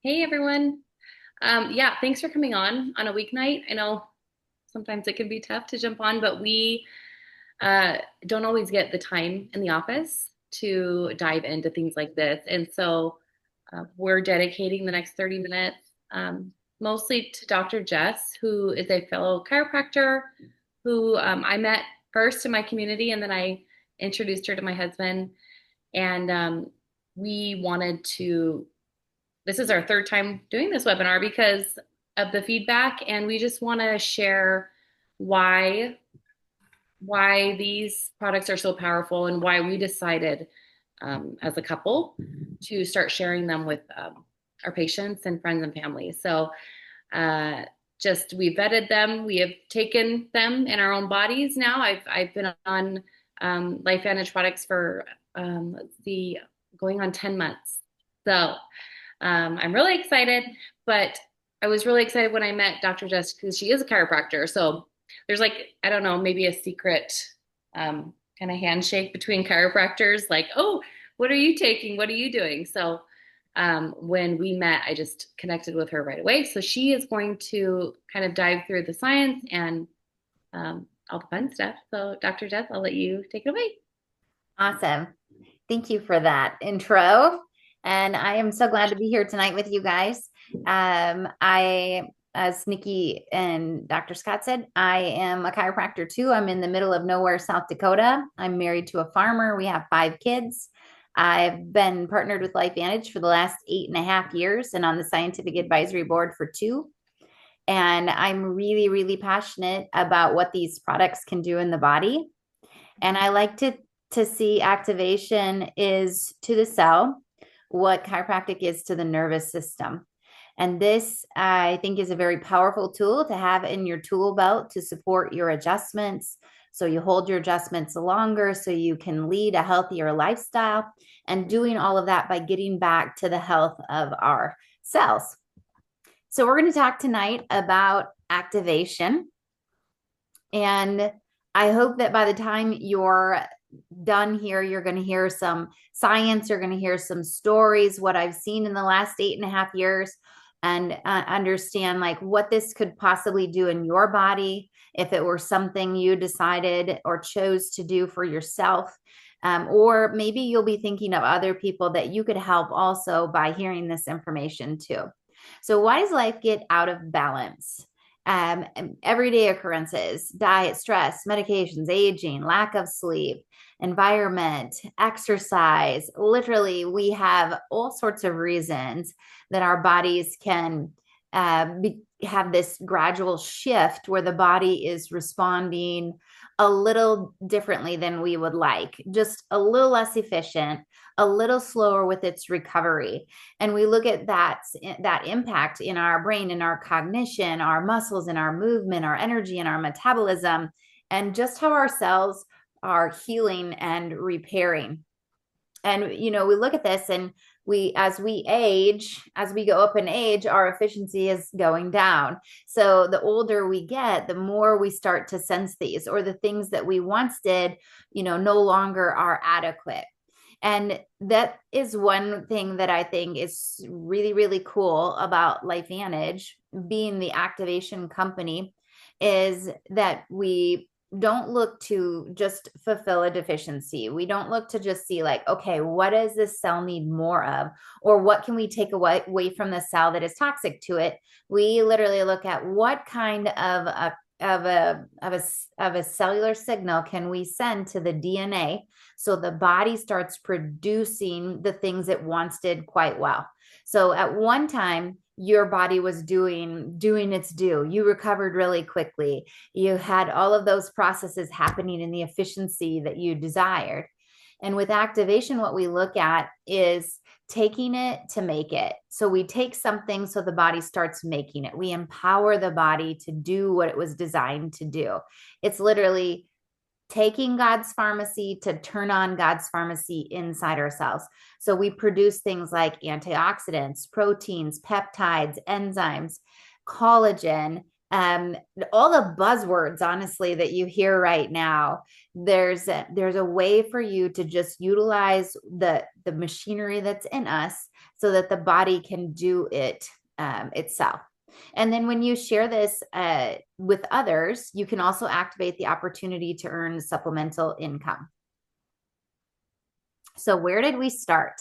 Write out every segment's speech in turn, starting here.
Hey everyone. Yeah, thanks for coming on a weeknight. I know sometimes it can be tough to jump on, but we uh, don't always get the time in the office to dive into things like this. And so we're dedicating the next 30 minutes mostly to Dr. Jess, who is a fellow chiropractor who I met first in my community, and then I introduced her to my husband. And we wanted to this is our third time doing this webinar because of the feedback, and we just want to share why these products are so powerful and why we decided as a couple to start sharing them with our patients and friends and family. So uh, just we vetted them, we have taken them in our own bodies now. I've been on LifeVantage products for let's see, going on 10 months. So I'm really excited, but I was really excited when I met Dr. Jess because she is a chiropractor. So there's like, I don't know, maybe a secret kind of handshake between chiropractors, like, oh, what are you taking? What are you doing? So when we met, I just connected with her right away. So she is going to kind of dive through the science and all the fun stuff. So, Dr. Jess, I'll let you take it away. Awesome. Thank you for that intro. And I am so glad to be here tonight with you guys. As Nikki and Dr. Scott said, I am a chiropractor too. I'm in the middle of nowhere, South Dakota. I'm married to a farmer. We have 5 kids. I've been partnered with LifeVantage for the last 8.5 years and on the scientific advisory board for 2. And I'm really, really passionate about what these products can do in the body. And I like to see activation is to the cell what chiropractic is to the nervous system. And this, I think, is a very powerful tool to have in your tool belt to support your adjustments. So you hold your adjustments longer so you can lead a healthier lifestyle and doing all of that by getting back to the health of our cells. So we're going to talk tonight about activation. And I hope that by the time you're done here, you're going to hear some science, you're going to hear some stories, what I've seen in the last 8.5 years, and understand like what this could possibly do in your body if it were something you decided or chose to do for yourself. Or maybe you'll be thinking of other people that you could help also by hearing this information too. So, why does life get out of balance? um, Everyday occurrences, diet, stress, medications, aging, lack of sleep, environment, exercise. Literally, we have all sorts of reasons that our bodies can have this gradual shift where the body is responding a little differently than we would like, just a little less efficient, a little slower with its recovery. And we look at that impact in our brain, in our cognition, our muscles, in our movement, our energy, and our metabolism, and just how our cells are healing and repairing. And we look at this, and as we age, as we go up in age, our efficiency is going down. So the older we get, the more we start to sense these, or the things that we once did no longer are adequate. And that is one thing that I think is really, really cool about LifeVantage being the activation company, is that we don't look to just fulfill a deficiency. We don't look to just see like, okay, what does this cell need more of? Or what can we take away from the cell that is toxic to it? We literally look at what kind of a cellular signal can we send to the DNA so the body starts producing the things it once did quite well. So at one time, your body was doing its due. You recovered really quickly. You had all of those processes happening in the efficiency that you desired. And with activation, what we look at is taking it to make it. So we take something so the body starts making it. We empower the body to do what it was designed to do. It's literally taking God's pharmacy to turn on God's pharmacy inside ourselves. So we produce things like antioxidants, proteins, peptides, enzymes, collagen, um, all the buzzwords, honestly, that you hear right now, there's a way for you to just utilize the machinery that's in us so that the body can do it itself. And then when you share this with others, you can also activate the opportunity to earn supplemental income. So where did we start?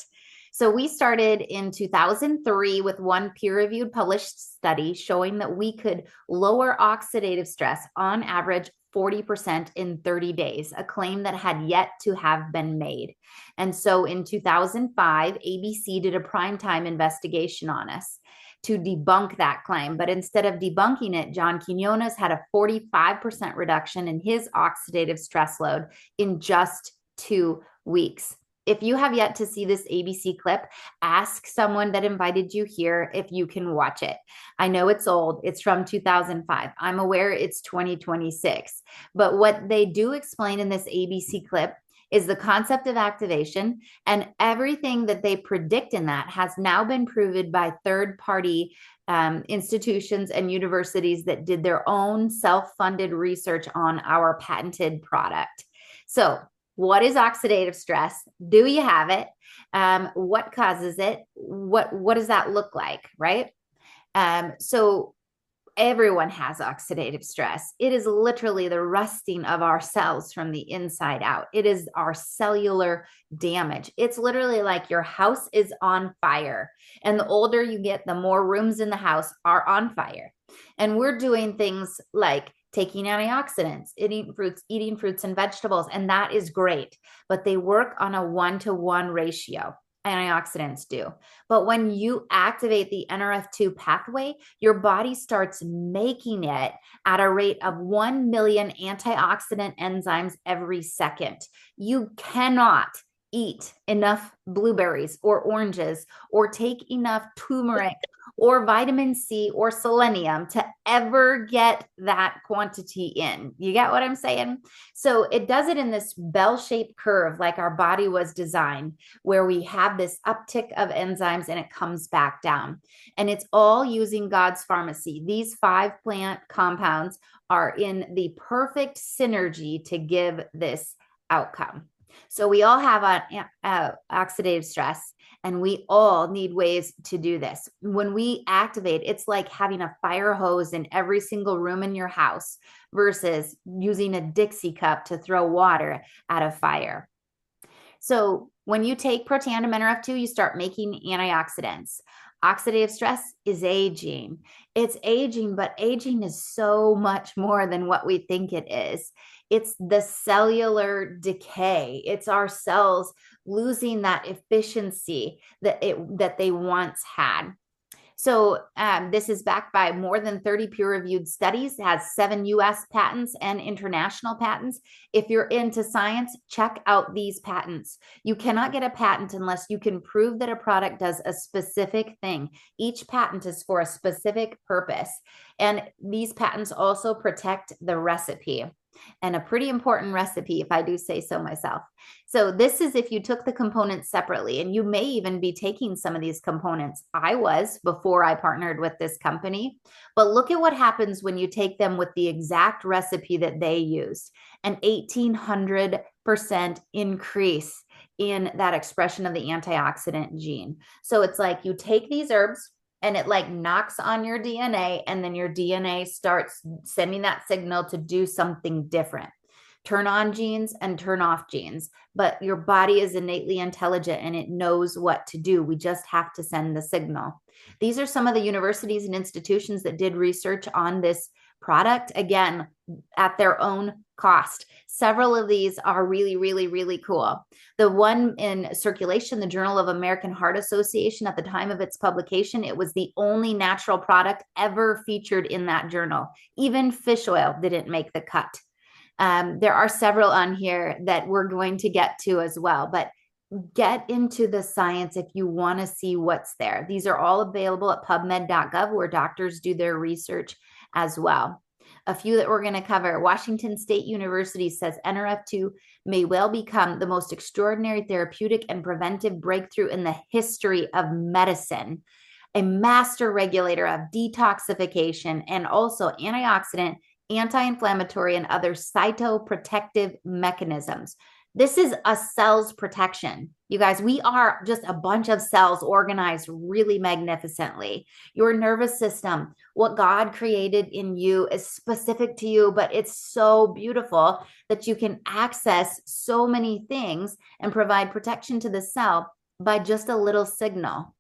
So we started in 2003 with one peer-reviewed published study showing that we could lower oxidative stress on average 40% in 30 days, a claim that had yet to have been made. And so in 2005, ABC did a primetime investigation on us to debunk that claim. But instead of debunking it, John Quinones had a 45% reduction in his oxidative stress load in just 2 weeks. If you have yet to see this ABC clip, ask someone that invited you here if you can watch it. I know it's old. It's from 2005. I'm aware it's 2026. But what they do explain in this ABC clip is the concept of activation, and everything that they predict in that has now been proven by third-party institutions and universities that did their own self-funded research on our patented product. So what is oxidative stress? Do you have it? What causes it? What does that look like, right? So everyone has oxidative stress. It is literally the rusting of our cells from the inside out. It is our cellular damage. It's literally like your house is on fire. And the older you get, the more rooms in the house are on fire. And we're doing things like taking antioxidants, eating fruits and vegetables, and that is great. But they work on a 1-to-1 ratio. Antioxidants do. But when you activate the NRF2 pathway, your body starts making it at a rate of 1 million antioxidant enzymes every second. You cannot eat enough blueberries or oranges or take enough turmeric or vitamin C or selenium to ever get that quantity in. You get what I'm saying? So it does it in this bell-shaped curve like our body was designed, where we have this uptick of enzymes and it comes back down. And it's all using God's pharmacy. These 5 plant compounds are in the perfect synergy to give this outcome. So we all have oxidative stress, and we all need ways to do this. When we activate, it's like having a fire hose in every single room in your house versus using a Dixie cup to throw water at a fire. So when you take Protandim NRF2, you start making antioxidants. Oxidative stress is aging. It's aging, but aging is so much more than what we think it is. It's the cellular decay. It's our cells losing that efficiency that they once had. So this is backed by more than 30 peer-reviewed studies. It has 7 U.S. patents and international patents. If you're into science, check out these patents. You cannot get a patent unless you can prove that a product does a specific thing. Each patent is for a specific purpose. And these patents also protect the recipe. And a pretty important recipe, if I do say so myself. So this is if you took the components separately, and you may even be taking some of these components. I was before I partnered with this company, but look at what happens when you take them with the exact recipe that they used. An 1,800% increase in that expression of the antioxidant gene. So it's like you take these herbs, and it like knocks on your DNA, and then your DNA starts sending that signal to do something different. Turn on genes and turn off genes, but your body is innately intelligent and it knows what to do. We just have to send the signal. These are some of the universities and institutions that did research on this product, again, at their own cost. Several of these are really, really, really cool. The one in circulation, the Journal of American Heart Association, at the time of its publication, it was the only natural product ever featured in that journal. Even fish oil didn't make the cut. There are several on here that we're going to get to as well, but get into the science if you want to see what's there. These are all available at pubmed.gov, where doctors do their research as well. A few that we're going to cover. Washington State University says NRF2 may well become the most extraordinary therapeutic and preventive breakthrough in the history of medicine. a master regulator of detoxification, and also antioxidant, anti-inflammatory, and other cytoprotective mechanisms. This is a cell's protection. You guys, we are just a bunch of cells organized really magnificently. Your nervous system, what God created in you, is specific to you, but it's so beautiful that you can access so many things and provide protection to the cell by just a little signal.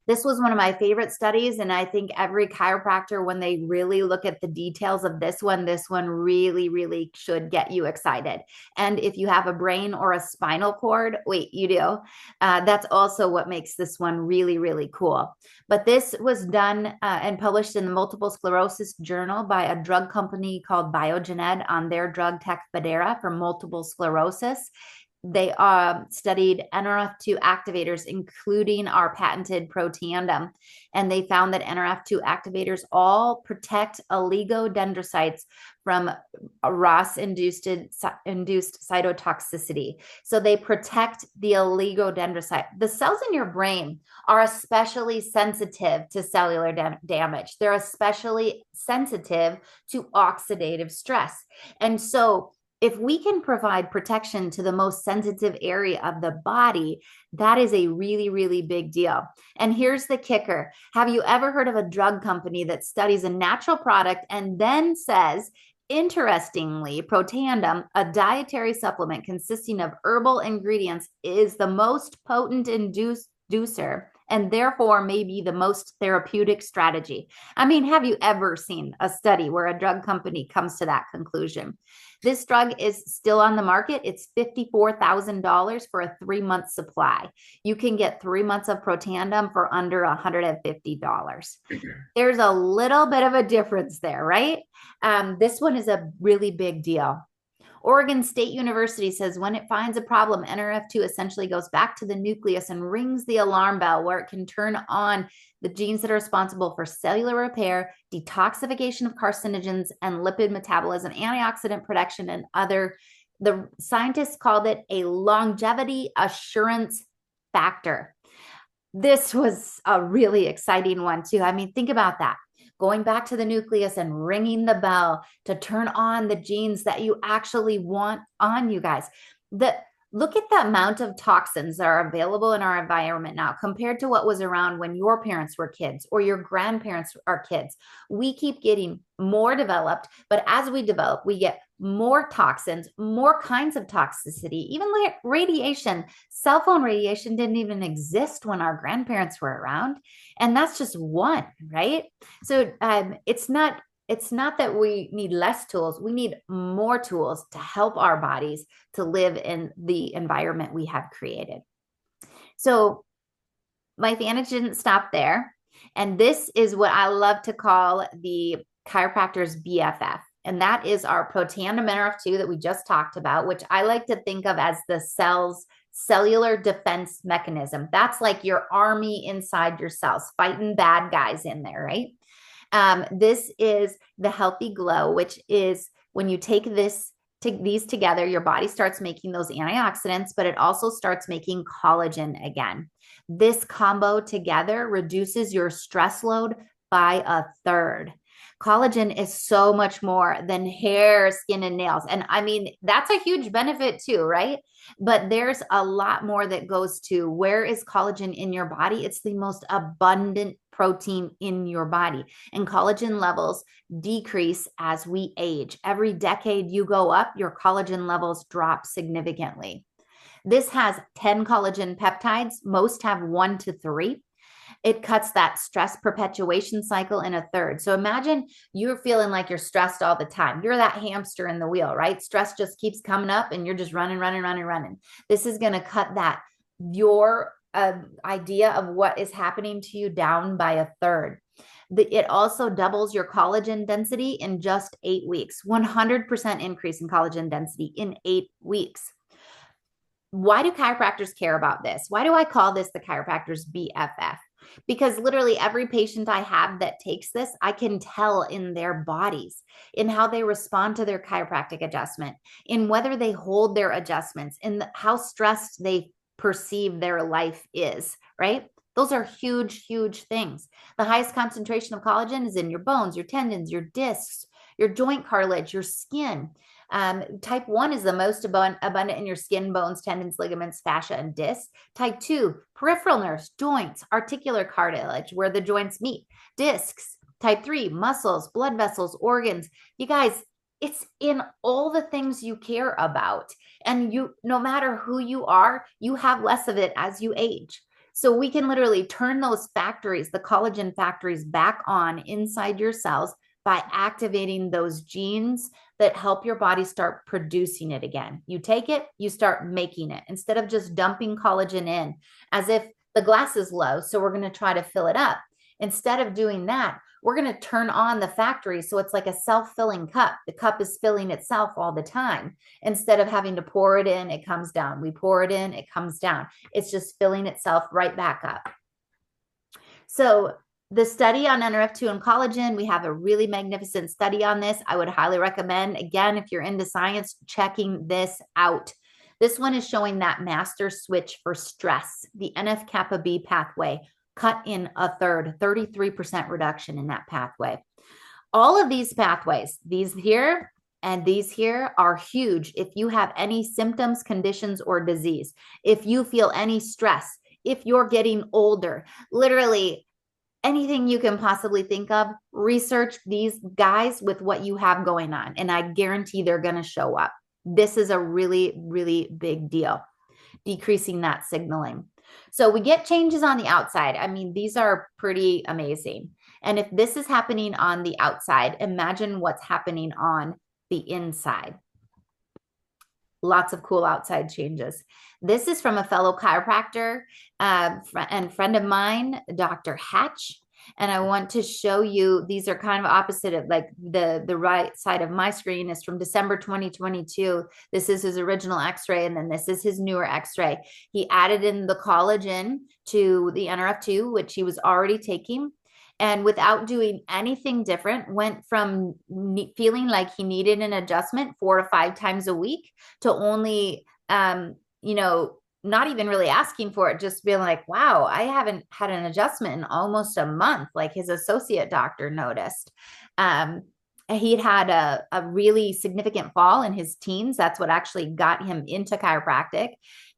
This was one of my favorite studies. And I think every chiropractor, when they really look at the details of this one really, really should get you excited. And if you have a brain or a spinal cord, wait, you do. That's also what makes this one really, really cool. But this was done and published in the Multiple Sclerosis Journal by a drug company called Biogen on their drug Tecfidera for multiple sclerosis. They studied NRF2 activators, including our patented Protandim, and they found that NRF2 activators all protect oligodendrocytes from ROS-induced cytotoxicity. So they protect the oligodendrocyte. The cells in your brain are especially sensitive to cellular damage. They're especially sensitive to oxidative stress. And so if we can provide protection to the most sensitive area of the body, that is a really, really big deal. And here's the kicker. Have you ever heard of a drug company that studies a natural product and then says, interestingly, Protandim, a dietary supplement consisting of herbal ingredients, is the most potent inducer and therefore may be the most therapeutic strategy? I mean, have you ever seen a study where a drug company comes to that conclusion? This drug is still on the market. It's $54,000 for a 3-month supply. You can get 3 months of Protandim for under $150. There's a little bit of a difference there, right? This one is a really big deal. Oregon State University says when it finds a problem, NRF2 essentially goes back to the nucleus and rings the alarm bell where it can turn on the genes that are responsible for cellular repair, detoxification of carcinogens, and lipid metabolism, antioxidant production, and other. The scientists called it a longevity assurance factor. This was a really exciting one too. I mean, think about that. Going back to the nucleus and ringing the bell to turn on the genes that you actually want on, you guys. Look at the amount of toxins that are available in our environment now compared to what was around when your parents were kids or your grandparents are kids. We keep getting more developed, but as we develop, we get more toxins, more kinds of toxicity, even like radiation. Cell phone radiation didn't even exist when our grandparents were around. And that's just one, right? So it's not that we need less tools. We need more tools to help our bodies to live in the environment we have created. So my advantage didn't stop there. And this is what I love to call the chiropractor's BFF. And that is our Protandim NRF2 that we just talked about, which I like to think of as the cell's cellular defense mechanism. That's like your army inside your cells, fighting bad guys in there, right? This is the Healthy Glow, which is when you take these together, your body starts making those antioxidants, but it also starts making collagen again. This combo together reduces your stress load by 1/3. Collagen is so much more than hair, skin, and nails. And I mean, that's a huge benefit too, right? But there's a lot more that goes to where is collagen in your body? It's the most abundant protein in your body. And collagen levels decrease as we age. Every decade you go up, your collagen levels drop significantly. This has 10 collagen peptides. Most have 1 to 3. It cuts that stress perpetuation cycle in 1/3. So imagine you're feeling like you're stressed all the time. You're that hamster in the wheel, right? Stress just keeps coming up and you're just running. This is going to cut your idea of what is happening to you down by 1/3. It also doubles your collagen density in just 8 weeks, 100% increase in collagen density in 8 weeks. Why do chiropractors care about this? Why do I call this the chiropractor's BFF? Because literally every patient I have that takes this, I can tell in their bodies, in how they respond to their chiropractic adjustment, in whether they hold their adjustments, in how stressed they perceive their life is, right? Those are huge, huge things. The highest concentration of collagen is in your bones, your tendons, your discs, your joint cartilage, your skin. Type 1 is the most abundant in your skin, bones, tendons, ligaments, fascia, and discs. Type 2, peripheral nerves, joints, articular cartilage, where the joints meet, discs. Type 3, muscles, blood vessels, organs. You guys, it's in all the things you care about. And you, no matter who you are, you have less of it as you age. So we can literally turn those factories, the collagen factories, back on inside your cells by activating those genes that help your body start producing it again. You take it, you start making it instead of just dumping collagen in as if the glass is low, so we're going to try to fill it up. Instead of doing that, we're going to turn on the factory so it's like a self-filling cup. The cup is filling itself all the time. Instead of having to pour it in, it comes down. We pour it in, it comes down. It's just filling itself right back up. So the study on NRF2 and collagen, we have a really magnificent study on this. I would highly recommend, again, if you're into science, checking this out. This one is showing that master switch for stress, the NF-kappa B pathway, cut in a third, 33% reduction in that pathway. All of these pathways, these here and these here, are huge if you have any symptoms, conditions, or disease. If you feel any stress, if you're getting older, literally anything you can possibly think of, research these guys with what you have going on, and I guarantee they're going to show up. This is a really, really big deal, decreasing that signaling. So we get changes on the outside. I mean, these are pretty amazing. And if this is happening on the outside, imagine what's happening on the inside. Lots of cool outside changes. This is from a fellow chiropractor and friend of mine, Dr. Hatch. And I want to show you, these are kind of opposite of, like, the right side of my screen is from December 2022. This is his original x-ray, and then this is his newer x-ray. He added in the collagen to the NRF2, which he was already taking, and without doing anything different, went from feeling like he needed an adjustment 4 to 5 times a week to only, not even really asking for it, just being like, wow, I haven't had an adjustment in almost a month, like his associate doctor noticed. He'd had a really significant fall in his teens. That's what actually got him into chiropractic.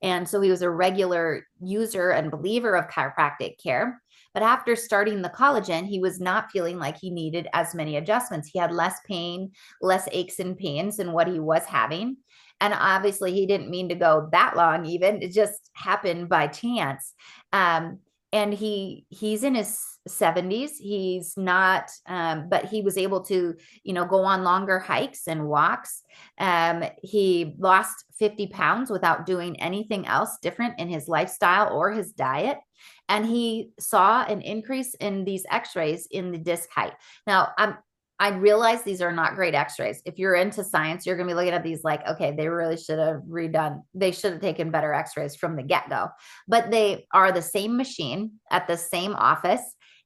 And so he was a regular user and believer of chiropractic care. But after starting the collagen, he was not feeling like he needed as many adjustments. He had less pain, less aches and pains than what he was having. And obviously he didn't mean to go that long even. It just happened by chance. And he's in his 70s. He's not, but he was able to, go on longer hikes and walks. He lost 50 pounds without doing anything else different in his lifestyle or his diet. And he saw an increase in these x-rays in the disc height. Now, I realize these are not great x-rays. If you're into science, you're going to be looking at these like, okay, they really should have they should have taken better x-rays from the get-go. But they are the same machine at the same office,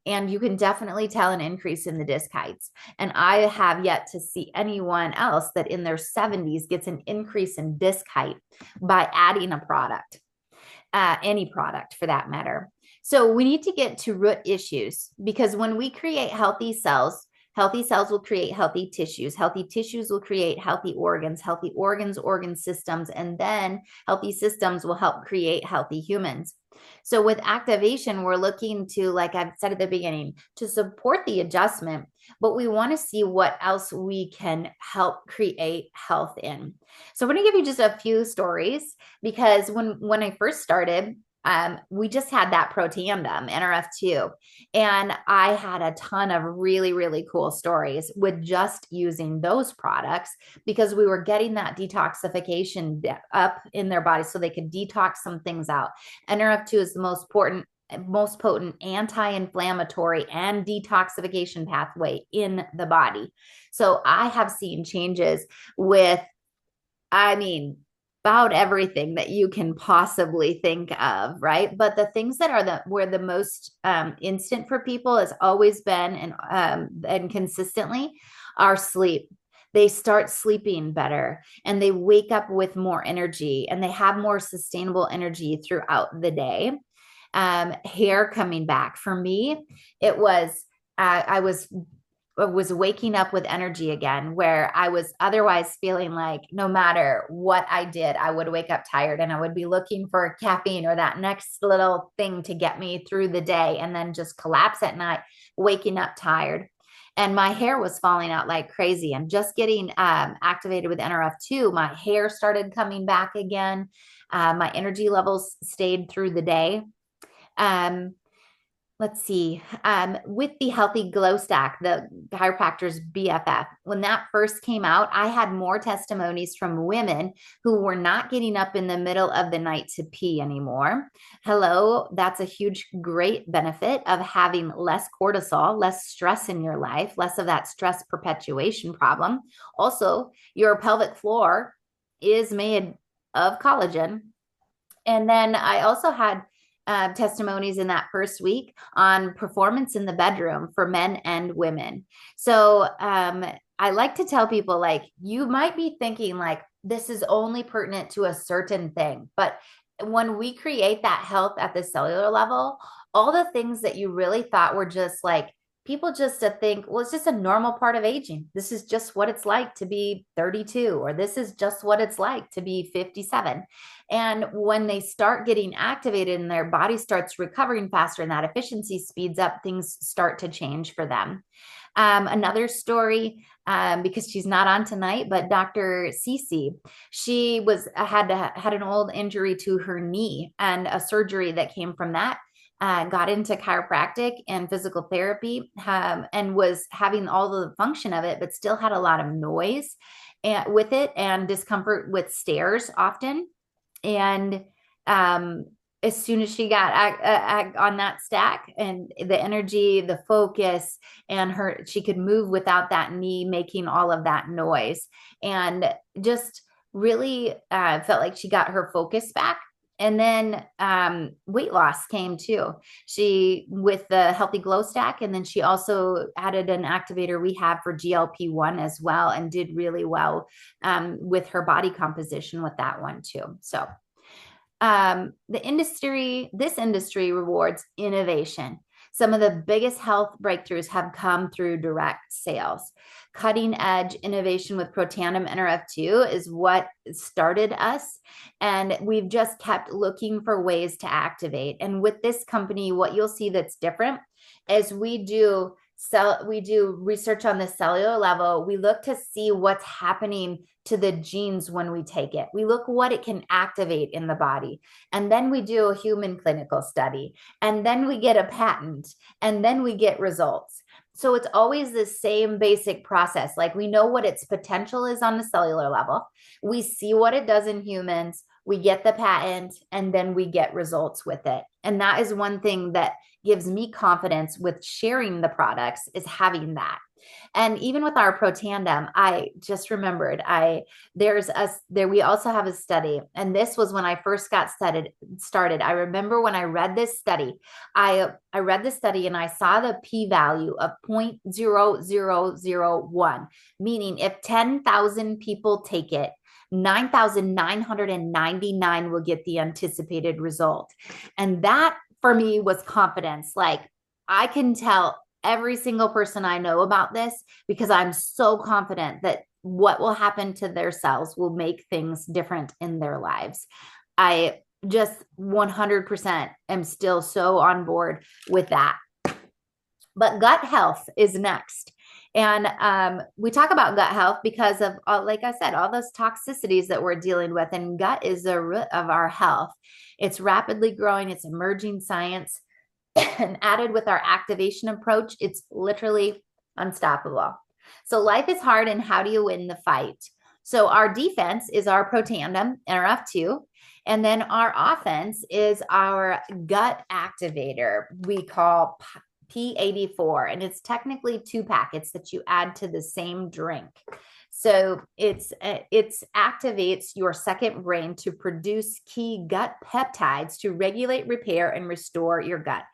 and you can definitely tell an increase in the disc heights. And I have yet to see anyone else that in their 70s gets an increase in disc height by adding a product, any product for that matter. So we need to get to root issues, because when we create healthy cells will create healthy tissues. Healthy tissues will create healthy organs, organ systems, and then healthy systems will help create healthy humans. So with activation, we're looking to, like I've said at the beginning, to support the adjustment, but we want to see what else we can help create health in. So I'm going to give you just a few stories, because when I first started, we just had that Protandim NRF2, and I had a ton of really, really cool stories with just using those products, because we were getting that detoxification up in their body so they could detox some things out. NRF2 is the most potent anti-inflammatory and detoxification pathway in the body. So I have seen changes with, about everything that you can possibly think of, right? But the things that were the most instant for people has always been, and consistently, are sleep. They start sleeping better, and they wake up with more energy, and they have more sustainable energy throughout the day. Hair coming back. For me, it was, I was waking up with energy again, where I was otherwise feeling like no matter what I did, I would wake up tired and I would be looking for caffeine or that next little thing to get me through the day and then just collapse at night, waking up tired. And my hair was falling out like crazy. And just getting activated with NRF2, my hair started coming back again. My energy levels stayed through the day. Um, let's see, with the Healthy Glow Stack, the chiropractor's BFF, when that first came out, I had more testimonies from women who were not getting up in the middle of the night to pee anymore. Hello, that's a huge, great benefit of having less cortisol, less stress in your life, less of that stress perpetuation problem. Also, your pelvic floor is made of collagen. And then I also had testimonies in that first week on performance in the bedroom for men and women. So I like to tell people, like, you might be thinking like this is only pertinent to a certain thing, but when we create that health at the cellular level, all the things that you really thought were just like people just to think, well, it's just a normal part of aging. This is just what it's like to be 32, or this is just what it's like to be 57. And when they start getting activated and their body starts recovering faster and that efficiency speeds up, things start to change for them. Another story, because she's not on tonight, but Dr. Cece, she had an old injury to her knee and a surgery that came from that. Got into chiropractic and physical therapy, and was having all the function of it, but still had a lot of noise with it and discomfort with stairs often. And as soon as she got on that stack and the energy, the focus, and she could move without that knee making all of that noise, and just really felt like she got her focus back. And then weight loss came too. She with the Healthy Glow Stack, and then she also added an activator we have for GLP-1 as well, and did really well with her body composition with that one too. So this industry rewards innovation. Some of the biggest health breakthroughs have come through direct sales. Cutting edge innovation with Protandim NRF2 is what started us. And we've just kept looking for ways to activate. And with this company, what you'll see that's different is we do research on the cellular level. We look to see what's happening to the genes when we take it. We look what it can activate in the body. And then we do a human clinical study. And then we get a patent. And then we get results. So it's always the same basic process. Like, we know what its potential is on the cellular level. We see what it does in humans. We get the patent, and then we get results with it. And that is one thing that gives me confidence with sharing the products, is having that. And even with our Protandim, I just remembered we also have a study, and this was when I first got started. I remember when I read this study, I read the study and I saw the p-value of 0.0001, meaning if 10,000 people take it, 9,999 will get the anticipated result. And that for me was confidence. Like, I can tell every single person I know about this because I'm so confident that what will happen to their cells will make things different in their lives. I just 100% am still so on board with that. But gut health is next. And we talk about gut health because of, like I said, all those toxicities that we're dealing with. And gut is the root of our health. It's rapidly growing. It's emerging science. And added with our activation approach, it's literally unstoppable. So life is hard, and how do you win the fight? So our defense is our Protandim NRF2. And then our offense is our gut activator we call P84, and it's technically 2 packets that you add to the same drink. So it activates your second brain to produce key gut peptides to regulate, repair, and restore your gut.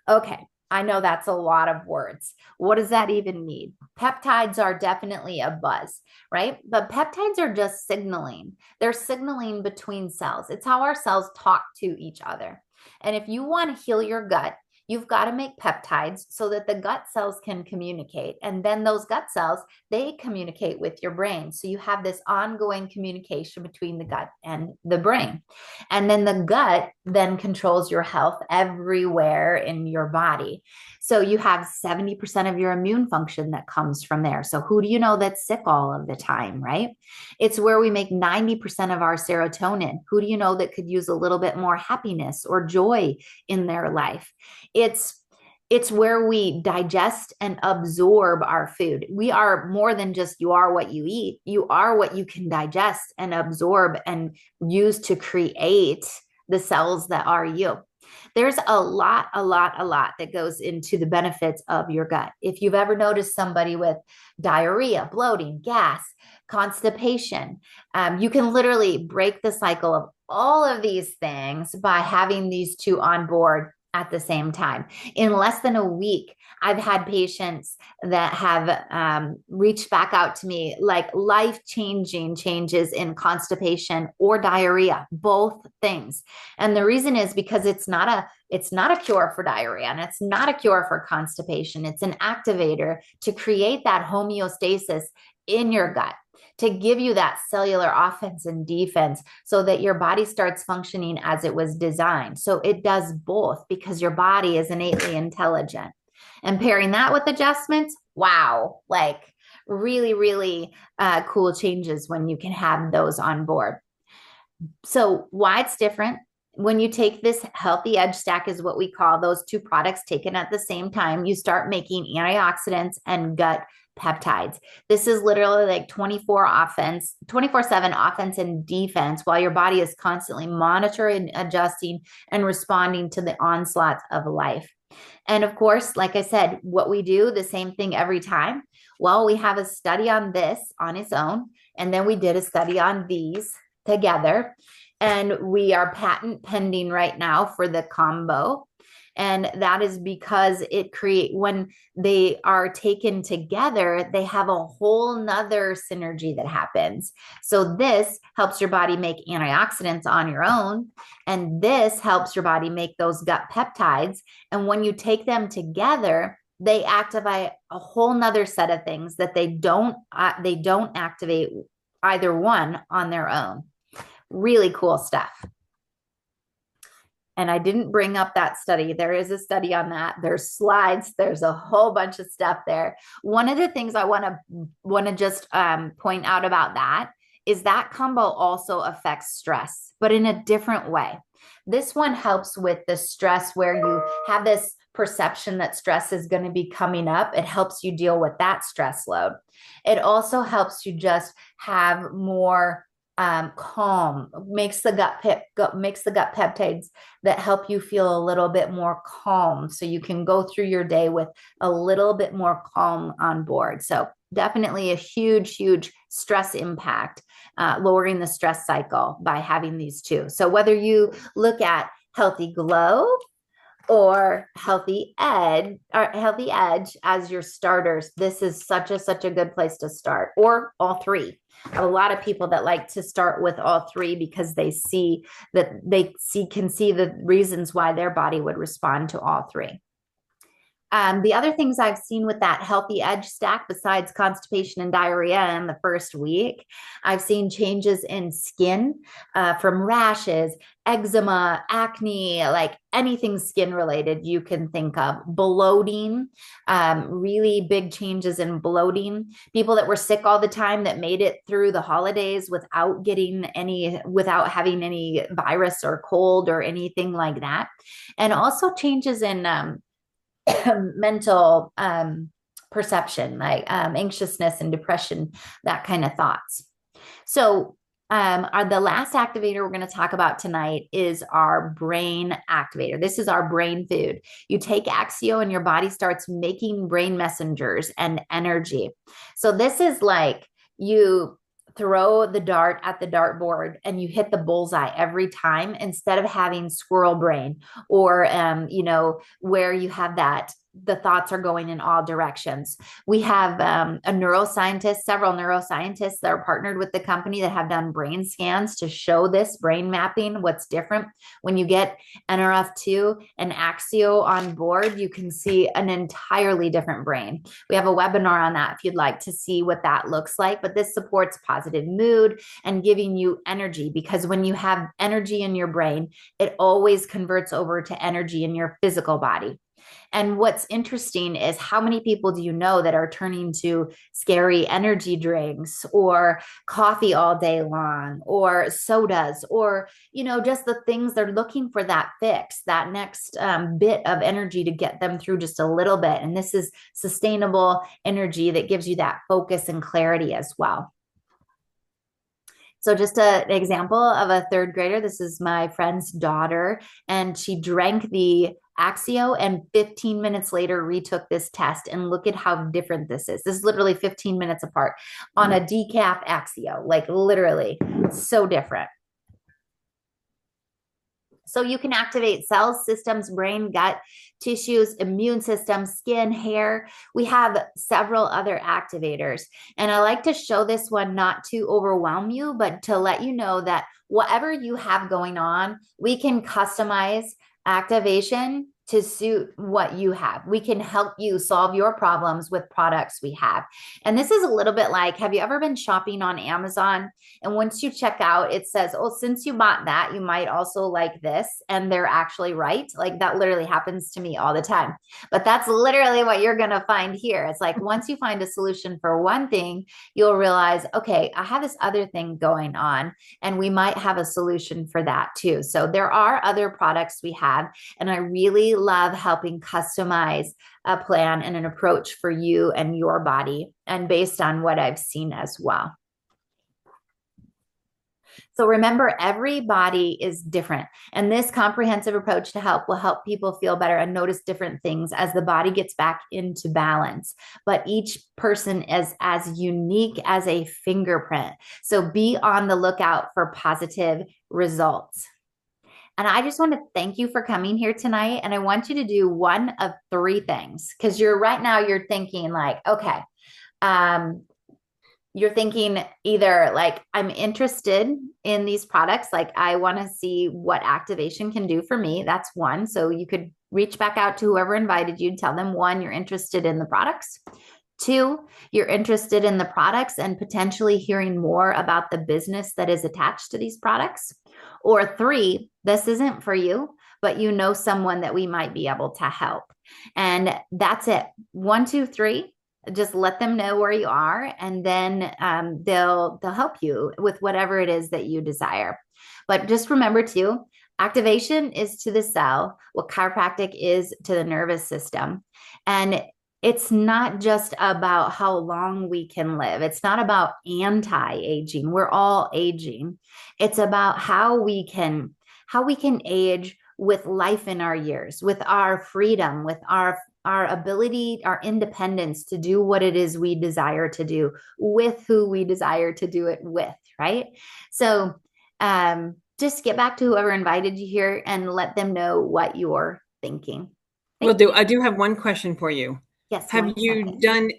Okay, I know that's a lot of words. What does that even mean? Peptides are definitely a buzz, right? But peptides are just signaling. They're signaling between cells. It's how our cells talk to each other. And if you want to heal your gut, you've got to make peptides so that the gut cells can communicate. And then those gut cells, they communicate with your brain. So you have this ongoing communication between the gut and the brain. And then the gut then controls your health everywhere in your body. So you have 70% of your immune function that comes from there. So who do you know that's sick all of the time, right? It's where we make 90% of our serotonin. Who do you know that could use a little bit more happiness or joy in their life? It's where we digest and absorb our food. We are more than just you are what you eat. You are what you can digest and absorb and use to create the cells that are you. There's a lot that goes into the benefits of your gut. If you've ever noticed somebody with diarrhea, bloating, gas, constipation, you can literally break the cycle of all of these things by having these two on board at the same time. In less than a week, I've had patients that have reached back out to me like life-changing changes in constipation or diarrhea, both things. And the reason is because it's not a cure for diarrhea and it's not a cure for constipation. It's an activator to create that homeostasis in your gut, to give you that cellular offense and defense so that your body starts functioning as it was designed. So it does both because your body is innately intelligent. And pairing that with adjustments, wow, like really cool changes when you can have those on board. So why it's different? When you take this healthy edge stack is what we call those two products taken at the same time, you start making antioxidants and gut peptides. This is literally like 24/7 offense and defense while your body is constantly monitoring, adjusting, and responding to the onslaughts of life. And of course, like I said, what we do, the same thing every time. Well, we have a study on this on its own, and then we did a study on these together. And we are patent pending right now for the combo. And that is because when they are taken together, they have a whole nother synergy that happens. So this helps your body make antioxidants on your own. And this helps your body make those gut peptides. And when you take them together, they activate a whole nother set of things that they don't activate either one on their own. Really cool stuff. And I didn't bring up that study. There is a study on that. There's slides. There's a whole bunch of stuff there. One of the things I want to just point out about that is that combo also affects stress, but in a different way. This one helps with the stress where you have this perception that stress is going to be coming up. It helps you deal with that stress load. It also helps you just have more calm, makes the gut peptides that help you feel a little bit more calm. So you can go through your day with a little bit more calm on board. So definitely a huge stress impact, lowering the stress cycle by having these two. So whether you look at healthy glow or healthy edge as your starters, this is such a good place to start, or all three. A lot of people that like to start with all three because they can see the reasons why their body would respond to all three. The other things I've seen with that healthy edge stack, besides constipation and diarrhea in the first week, I've seen changes in skin from rashes, eczema, acne, like anything skin related you can think of. Bloating, really big changes in bloating. People that were sick all the time that made it through the holidays without having any virus or cold or anything like that. And also changes in mental perception, like anxiousness and depression, that kind of thoughts. So the last activator we're going to talk about tonight is our brain activator. This is our brain food. You take Axio and your body starts making brain messengers and energy. So this is like you throw the dart at the dartboard and you hit the bullseye every time, instead of having squirrel brain or where you have that the thoughts are going in all directions. We have a neuroscientist, several neuroscientists that are partnered with the company that have done brain scans to show this brain mapping, what's different. When you get NRF2 and Axio on board, you can see an entirely different brain. We have a webinar on that if you'd like to see what that looks like, but this supports positive mood and giving you energy, because when you have energy in your brain, it always converts over to energy in your physical body. And what's interesting is how many people do you know that are turning to scary energy drinks or coffee all day long or sodas or, just the things they're looking for, that fix, that next bit of energy to get them through just a little bit. And this is sustainable energy that gives you that focus and clarity as well. So just an example of a third grader. This is my friend's daughter, and she drank the Axio and 15 minutes later retook this test, and look at how different this is. This is literally 15 minutes apart on a decaf Axio, like literally so different. So you can activate cells, systems, brain, gut, tissues, immune system, skin, hair. We have several other activators. And I like to show this one not to overwhelm you, but to let you know that whatever you have going on, we can customize activation to suit what you have. We can help you solve your problems with products we have. And this is a little bit like, have you ever been shopping on Amazon? And once you check out, it says, oh, since you bought that, you might also like this. And they're actually right. Like that literally happens to me all the time. But that's literally what you're going to find here. It's like, once you find a solution for one thing, you'll realize, okay, I have this other thing going on, and we might have a solution for that too. So there are other products we have, and I really love helping customize a plan and an approach for you and your body, and based on what I've seen as well. So remember, every body is different. And this comprehensive approach to help will help people feel better and notice different things as the body gets back into balance. But each person is as unique as a fingerprint. So be on the lookout for positive results. And I just want to thank you for coming here tonight. And I want you to do one of three things, because right now you're thinking like, okay, you're thinking either like, I'm interested in these products. Like I want to see what activation can do for me. That's one. So you could reach back out to whoever invited you and tell them, one, you're interested in the products. Two, you're interested in the products and potentially hearing more about the business that is attached to these products. Or three, this isn't for you, but you know someone that we might be able to help. And that's it. 1, 2, 3. Just let them know where you are, and then they'll help you with whatever it is that you desire. But just remember too, activation is to the cell what chiropractic is to the nervous system. And it's not just about how long we can live. It's not about anti-aging. We're all aging. It's about how we can age with life in our years, with our freedom, with our ability, our independence to do what it is we desire to do with who we desire to do it with, right? So just get back to whoever invited you here and let them know what you're thinking. Will do. I do have one question for you. Yes. Have you done